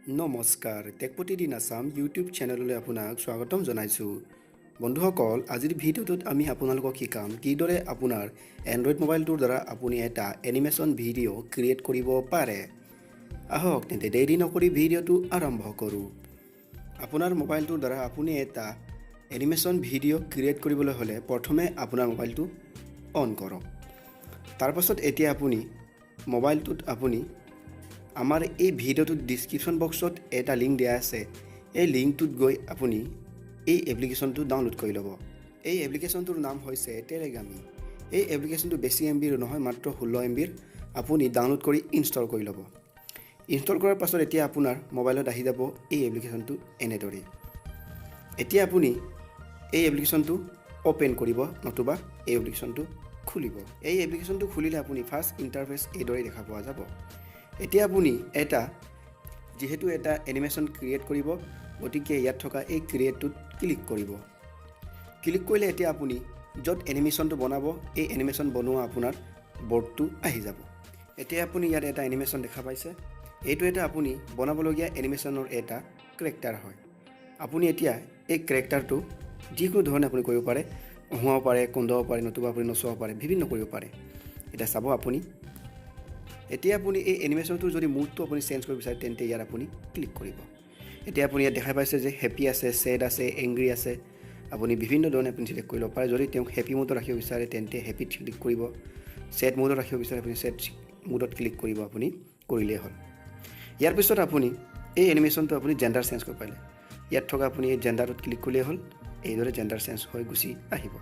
নমস্কাৰ টেকপতিদিন আসাম ইউটিউব চেনেললৈ আপোনাক স্বাগতম জনাইছোঁ বন্ধুসকল আজিৰ ভিডিঅ'টোত আমি আপোনালোকক শিকাম কিদৰে আপোনাৰ এণ্ড্ৰইড মোবাইলটোৰ দ্বাৰা আপুনি এটা এনিমেশ্যন ভিডিঅ' ক্ৰিয়েট কৰিব পাৰে আহক তেন্তে দেৰি নকৰি ভিডিঅ'টো আৰম্ভ কৰোঁ আপোনাৰ মোবাইলটোৰ দ্বাৰা আপুনি এটা এনিমেশ্যন ভিডিঅ' ক্ৰিয়েট কৰিবলৈ হ'লে প্ৰথমে আপোনাৰ মোবাইলটো অন কৰক তাৰপাছত এতিয়া আপুনি মোবাইলটোত আপুনি আমাৰ এই ভিডিঅ'টোৰ ডিসক্ৰিপশন বক্সত এটা লিংক দিয়া আছে এই লিংকটোত গৈ আপুনি এই এপ্লিকেশনটো ডাউনলোড কৰি ল'ব এই এপ্লিকেশনটোৰ নাম হৈছে টেলিগ্ৰামি এই এপ্লিকেশনটো বেছি এমবিৰ নহয় মাত্ৰ 16 এমবিৰ আপুনি ডাউনলোড কৰি ইনষ্টল কৰি ল'ব ইনষ্টল কৰাৰ পাছত এতিয়া আপোনাৰ মোবাইলত আহি যাব এই এপ্লিকেশনটো এনেদৰে এতিয়া আপুনি এই এপ্লিকেশনটো ওপেন কৰিব নতুবা এই এপ্লিকেশনটো খুলিব এই এপ্লিকেশনটো খুলিলে আপুনি ফাৰ্স্ট ইন্টাৰফেস এইদৰে দেখা পোৱা যাব এতিয়া আপুনি এটা যেহেতু এটা এনিমেশ্যন ক্ৰিয়েট কৰিব গতিকে ইয়াত থকা এই ক্ৰিয়েটটোত ক্লিক কৰিব ক্লিক কৰিলে এতিয়া আপুনি য'ত এনিমেশ্যনটো বনাব এই এনিমেশ্যন বনোৱা আপোনাৰ বৰ্ডটো আহি যাব এতিয়া আপুনি ইয়াত এটা এনিমেশ্যন দেখা পাইছে এইটো এটা আপুনি বনাবলগীয়া এনিমেশ্যনৰ এটা ক্যাৰেক্টাৰ হয় আপুনি এতিয়া এই ক্যাৰেক্টাৰটো যিকোনো ধৰণে আপুনি কৰিব পাৰে হওঁব পাৰে কন্দাব পাৰে নতুবা আপুনি নচোৱাব পাৰে বিভিন্ন কৰিব পাৰে এটা চাব আপুনি এতিয়া আপুনি এই এনিমেশ্যনটো যদি মুডটো আপুনি চেঞ্জ কৰিব বিচাৰে তেন্তে ইয়াত আপুনি ক্লিক কৰিব এতিয়া আপুনি ইয়াত দেখা পাইছে যে হেপি আছে স্যাড আছে এংগ্ৰি আছে আপুনি বিভিন্ন ধৰণে আপুনি সিলেক্ট কৰিব পাৰে যদি তেওঁ হেপি মুডত ৰাখিব বিচাৰে তেন্তে হেপিত ক্লিক কৰিব স্যাড মুডত ৰাখিব বিচাৰে আপুনি স্যাড মুডত ক্লিক কৰিব আপুনি কৰিলে হ'ল ইয়াৰ পিছত আপুনি এই এনিমেশ্যনটো আপুনি জেন্ডাৰ চেঞ্জ কৰিব পাৰে ইয়াত থকা আপুনি এই জেন্ডাৰত ক্লিক কৰিলে হ'ল এইদৰে জেন্ডাৰ চেঞ্জ হৈ গুছি আহিব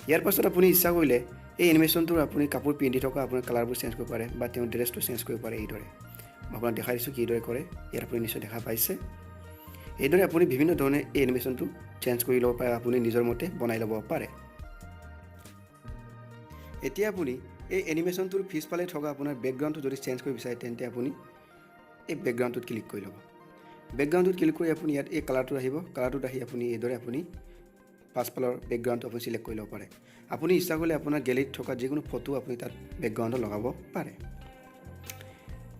ইয়াৰ পাছত আপুনি ইচ্ছা কৰিলে এই এনিমেশ্যনটোৰ আপুনি কাপোৰ পিন্ধি থকা আপোনাৰ কালাৰবোৰ চেঞ্জ কৰিব পাৰে বা তেওঁ ড্ৰেছটো চেঞ্জ কৰিব পাৰে এইদৰে আপোনাক দেখাই দিছোঁ কিদৰে কৰে ইয়াৰ আপুনি নিশ্চয় দেখা পাইছে এইদৰে আপুনি বিভিন্ন ধৰণে এই এনিমেশ্যনটো চেঞ্জ কৰি ল'ব পাৰে আপুনি নিজৰ মতে বনাই ল'ব পাৰে এতিয়া আপুনি এই এনিমেশ্যনটোৰ পিছফালে থকা আপোনাৰ বেকগ্ৰাউণ্ডটো যদি চেঞ্জ কৰিব বিচাৰে তেন্তে আপুনি এই বেকগ্ৰাউণ্ডটোত ক্লিক কৰি ল'ব বেকগ্ৰাউণ্ডটোত ক্লিক কৰি আপুনি ইয়াত এই কালাৰটো আহিব কালাৰটোত আহি আপুনি এইদৰে আপুনি পাছফালৰ বেকগ্ৰাউণ্ডটো আপুনি সিলেক্ট কৰি ল'ব পাৰে আপুনি ইচ্ছা কৰিলে আপোনাৰ গেলাৰীত থকা যিকোনো ফটো আপুনি তাত বেকগ্ৰাউণ্ডত লগাব পাৰে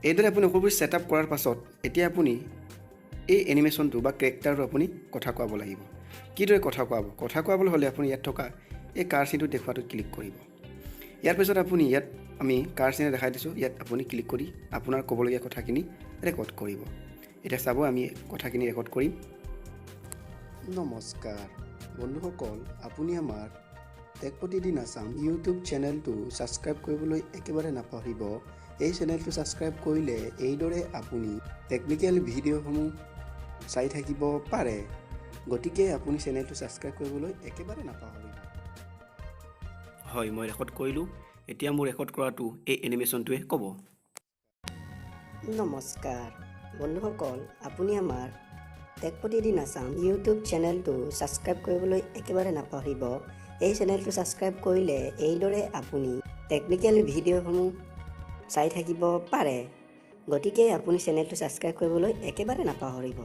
এইদৰে আপুনি সকলোবোৰ সেটআপ কৰাৰ পাছত এতিয়া আপুনি এই এনিমেশ্যনটো বা ক্যাৰেক্টাৰটো আপুনি কথা কোৱাব লাগিব কিদৰে কথা কোৱাবলৈ হ'লে আপুনি ইয়াত থকা এই কাৰ চিনটো দেখুৱাটোত ক্লিক কৰিব ইয়াৰ পিছত আপুনি ইয়াত আমি কাৰ চিন দেখাই দিছোঁ ইয়াত আপুনি ক্লিক কৰি আপোনাৰ ক'বলগীয়া কথাখিনি ৰেকৰ্ড কৰিব এটা চাব আমি কথাখিনি ৰেকৰ্ড কৰিম নমস্কাৰ বন্ধুসকল আপুনি আমাৰ টেকপতিদিন আসাম ইউটিউব চেনেলটো সাবস্ক্ৰাইব কৰিবলৈ একেবাৰে নাপাহৰিব এই চেনেলটো সাবস্ক্ৰাইব কৰিলে এইদৰে আপুনি টেকনিক্যাল ভিডিঅ'সমূহ চাই থাকিব পাৰে গতিকে আপুনি চেনেলটো সাবস্ক্ৰাইব কৰিবলৈ একেবাৰে নাপাহৰিব হয় মই ৰেকৰ্ড কৰিলোঁ এতিয়া মোৰ ৰেকৰ্ড কৰাটো এই এনিমেশ্যনটোৱে ক'ব নমস্কাৰ বন্ধুসকল আপুনি আমাৰ টেকপতিদিন আসাম ইউটিউব চেনেলটো সাবস্ক্ৰাইব কৰিবলৈ একেবাৰে নাপাহৰিব এই চেনেলটো সাবস্ক্ৰাইব কৰিলে এইদৰে আপুনি টেকনিক্যাল ভিডিঅ'সমূহ চাই থাকিব পাৰে গতিকে আপুনি চেনেলটো সাবস্ক্ৰাইব কৰিবলৈ একেবাৰে নাপাহৰিব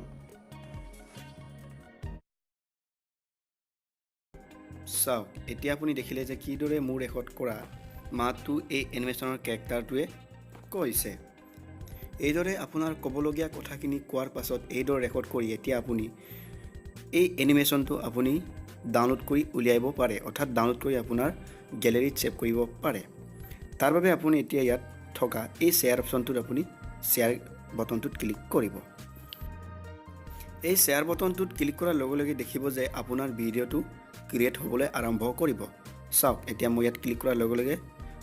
চাওক এতিয়া আপুনি দেখিলে যে কিদৰে মোৰ ৰেকৰ্ড কৰা মাতটো এই এনিমেশ্যনৰ ক্যাৰেক্টাৰটোৱে কৈছে এইদৰে আপোনাৰ ক'বলগীয়া কথাখিনি কোৱাৰ পাছত এইদৰে ৰেকৰ্ড কৰি এতিয়া আপুনি এই এনিমেশ্যনটো আপুনি ডাউনলোড কৰি উলিয়াব পাৰে অৰ্থাৎ ডাউনলোড কৰি আপোনাৰ গেলাৰীত সেভ কৰিব পাৰে তাৰ বাবে আপুনি এতিয়া ইয়াত থকা এই শেয়াৰ অপশ্যনটোত আপুনি শেয়াৰ বটনটোত ক্লিক কৰিব এই শেয়াৰ বটনটোত ক্লিক কৰাৰ লগে লগে দেখিব যে আপোনাৰ ভিডিঅ'টো ক্ৰিয়েট হ'বলৈ আৰম্ভ কৰিব চাওক এতিয়া মই ইয়াত ক্লিক কৰাৰ লগে লগে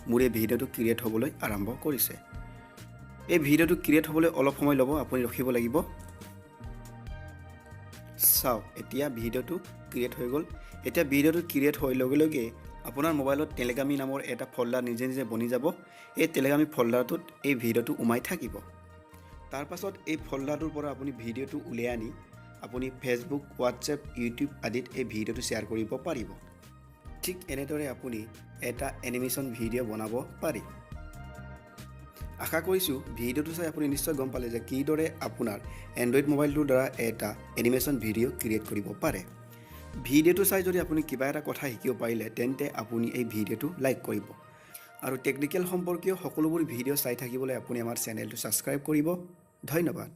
মোৰ এই ভিডিঅ'টো ক্ৰিয়েট হ'বলৈ আৰম্ভ কৰিছে এই ভিডিঅ'টো ক্ৰিয়েট হ'বলৈ অলপ সময় ল'ব আপুনি ৰখিব লাগিব চাওক এতিয়া ভিডিঅ'টো ক্ৰিয়েট হৈ গ'ল এতিয়া ভিডিঅ'টো ক্ৰিয়েট হৈ লগে লগে আপোনাৰ মোবাইলত টেলিগ্ৰামি নামৰ এটা ফল্ডাৰ নিজে নিজে বনি যাব এই টেলিগ্ৰামি ফল্ডাৰটোত এই ভিডিঅ'টো উমাই থাকিব তাৰ পাছত এই ফল্ডাৰটোৰ পৰা আপুনি ভিডিঅ'টো উলিয়াই আনি আপুনি ফেচবুক হোৱাটছএপ ইউটিউব আদিত এই ভিডিঅ'টো শ্বেয়াৰ কৰিব পাৰিব ঠিক এনেদৰে আপুনি এটা এনিমেশ্যন ভিডিঅ' বনাব পাৰি আশা কৰিছোঁ ভিডিঅ'টো চাই আপুনি নিশ্চয় গম পালে যে কিদৰে আপোনাৰ এণ্ড্ৰইড মোবাইলটোৰ দ্বাৰা এটা এনিমেশ্যন ভিডিঅ' ক্ৰিয়েট কৰিব পাৰে ভিডিঅ'টো চাই যদি আপুনি কিবা এটা কথা শিকিব পাৰিলে তেন্তে আপুনি এই ভিডিঅ'টো লাইক কৰিব আৰু টেকনিক্যাল সম্পৰ্কীয় সকলোবোৰ ভিডিঅ' চাই থাকিবলৈ আপুনি আমাৰ চেনেলটো সাবস্ক্ৰাইব কৰিব ধন্যবাদ।